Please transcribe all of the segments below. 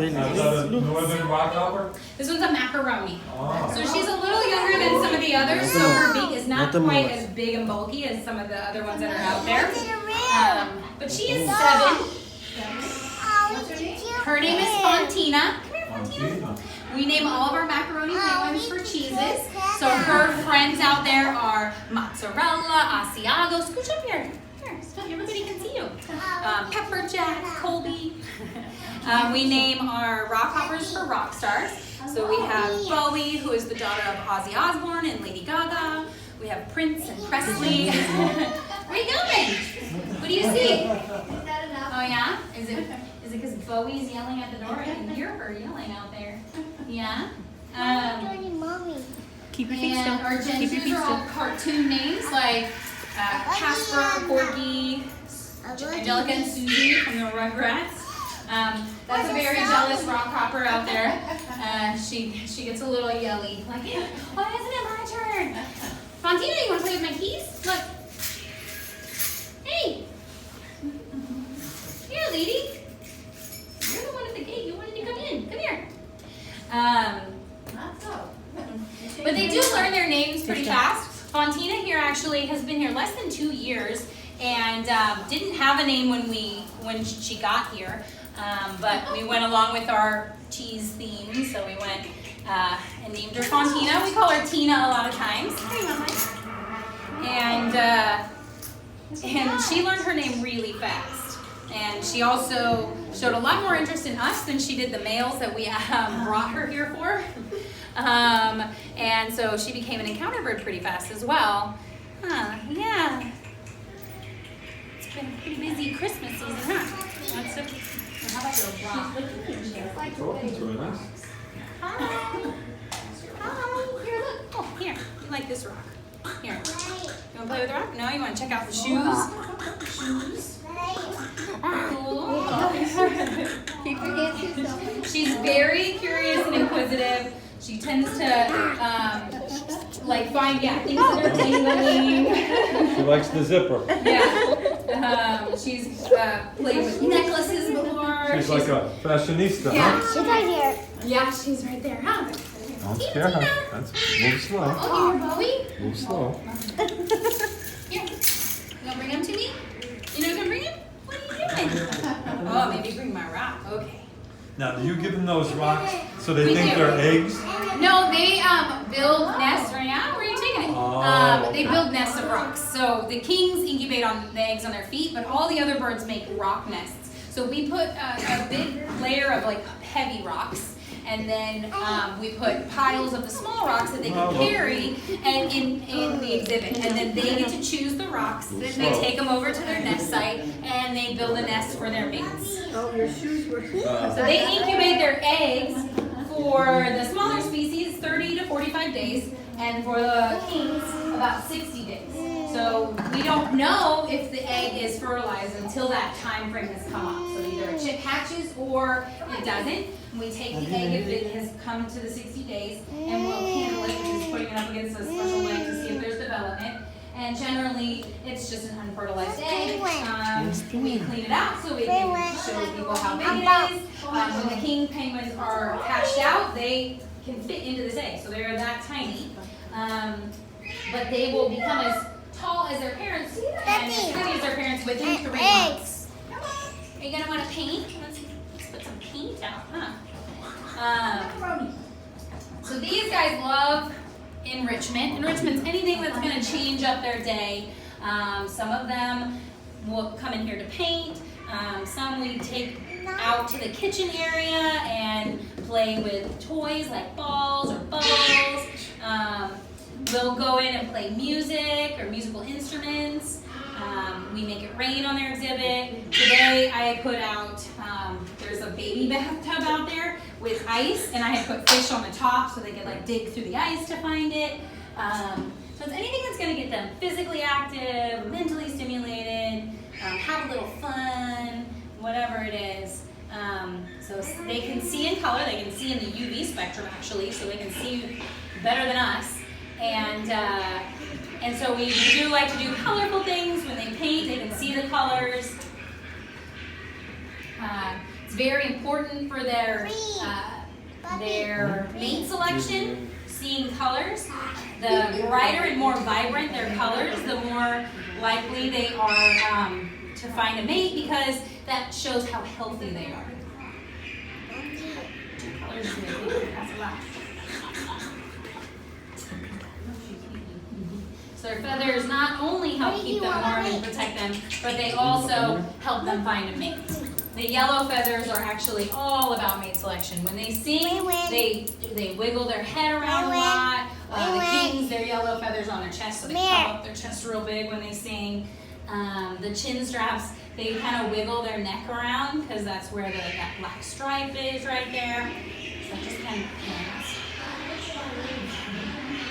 northern rockhopper? This one's a macaroni. Oh. So she's a little younger than some of the others, so her beak is not quite as big and bulky as some of the other ones that are out there. But she is 7. Her name is Fontina. Come here, Fontina. We name all of our macaroni penguins for cheeses. So her friends out there are mozzarella, Asiago. Scooch up here. Here, so everybody can see you. Pepper Jack, Colby. We name our rock hoppers for rock stars. So we have Bowie, who is the daughter of Ozzy Osbourne and Lady Gaga. We have Prince and Presley. Where are you going? What do you see? Oh yeah? Is it because Bowie's yelling at the door? I can hear her yelling out there. Yeah? Keep your feet still. And our gingers are all cartoon names like Casper, Porky, Angelica, and Susie from the Rugrats. That's a very jealous rock hopper out there. She gets a little yelly, like, why isn't it my turn? Fontina, you want to play with my keys? Look. Hey. Here, lady. You're the one at the gate. You wanted to come in. Come here. Not so. But they do learn their names pretty fast. Fontina here actually has been here less than 2 years and didn't have a name when she got here. But we went along with our cheese theme, so we went and named her Fontina. We call her Tina a lot of times. And she learned her name really fast. And she also showed a lot more interest in us than she did the males that we brought her here for. And so she became an encounter bird pretty fast as well. Yeah. It's been a pretty busy Christmas season, huh? How about your rock? Hi. Here, look. Oh, here. You like this rock. Here. You want to play with the rock? No? You want to check out the shoes? Shoes. Cool. Keep your hands. She's very curious and inquisitive. She tends to find things that are tingling. She likes the zipper. Yeah. She's played with necklaces before. She's like a fashionista. Yeah. She's right here. Yeah, she's right there, huh? Don't scare her. Move slow. Oh, here, Bowie. Move slow. Here. You want to bring him to me? You know what I'm bring him? What are you doing? Oh, maybe bring my rock. Okay. Now, do you give them those rocks so they think they're eggs? No, they build nests right now. Where are you taking it? They build nests of rocks. So the kings incubate on the eggs on their feet, but all the other birds make rock nests. So we put a big layer of heavy rocks, and then we put piles of the small rocks that they can carry and in the exhibit. And then they get to choose the rocks. They take them over to their nest site, and they build a nest for their mates. Oh, your shoes were here. So they incubate their eggs for the smaller species 30 to 45 days, and for the kings about 60 days. So we don't know if the egg is fertilized until that time frame has come up. So either a chick hatches or it doesn't. And we take the egg if it has come to the 60 days, and we'll candle it, which is putting it up against a special light to see if there's development. And generally, it's just an unfertilized egg. We clean it out so we can show people how big it is. When the king penguins are hatched out, they can fit into this egg, so they're that tiny. But they will become as tall as their parents and as pretty as their parents within 3 months. Are you going to want to paint? Let's put some paint out, huh? So these guys love enrichment. Enrichment's anything that's going to change up their day. Some of them will come in here to paint. Some we take out to the kitchen area and play with toys like balls or bubbles. They'll go in and play music or musical instruments. We make it rain on their exhibit. Today I put out, there's a baby bathtub out there with ice, and I had put fish on the top so they could dig through the ice to find it. So it's anything that's going to get them physically active, mentally stimulated, have a little fun, whatever it is. So they can see in color, they can see in the UV spectrum actually, so they can see better than us. And so we do like to do colorful things. When they paint, they can see the colors. It's very important for their mate selection, seeing colors. The brighter and more vibrant their colors, the more likely they are to find a mate, because that shows how healthy they are. So their feathers not only help keep them warm and protect them, but they also help them find a mate. The yellow feathers are actually all about mate selection. When they sing, they wiggle their head around a lot. The kings, their yellow feathers on their chest, so they puff up their chest real big when they sing. The chin straps, they kind of wiggle their neck around, because that's where that black stripe is right there. So just kind of,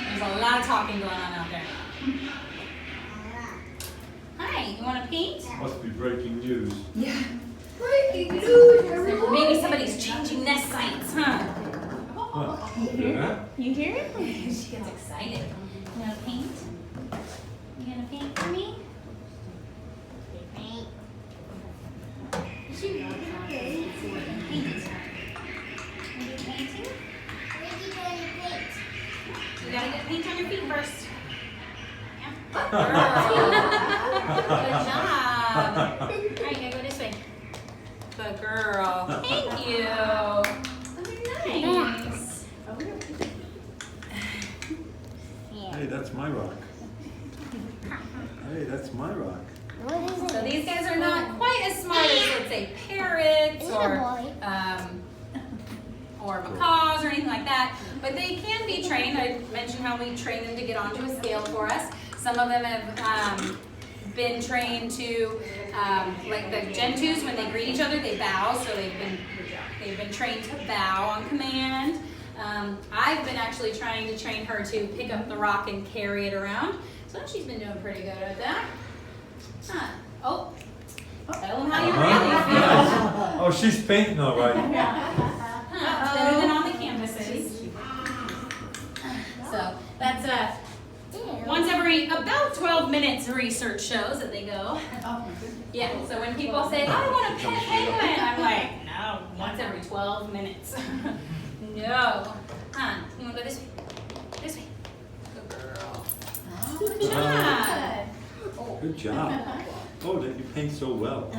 there's a lot of talking going on out there. Hi, you want to paint? Must be breaking news. Yeah. Breaking news! Maybe somebody's changing nest sites, huh? Huh. You hear that? You hear it? She gets excited. You want to paint? You going to paint for me? Paint. Paint. You gotta get paint on your feet first. Yeah. Good job. Alright, now go this way. Good girl. Thank you. Nice. Hey, that's my rock. Hey, that's my rock. So these guys are not quite as smart as, let's say, parrots or macaws or anything like that, but they can be trained. I mentioned how we train them to get onto a scale for us. Some of them have been trained to, like the gentoos, when they greet each other, they bow. So they've been trained to bow on command. I've been actually trying to train her to pick up the rock and carry it around. So she's been doing pretty good at that. Huh. Oh, tell them how you really feel. Oh, she's painting all right. Better than on the canvases. So that's once every about 12 minutes, research shows that they go. Yeah, so when people say, I want a pet penguin, I'm like, no, once every 12 minutes. No. You want to go this way? This way. Good girl. Good job. Good job. Oh, that you paint so well.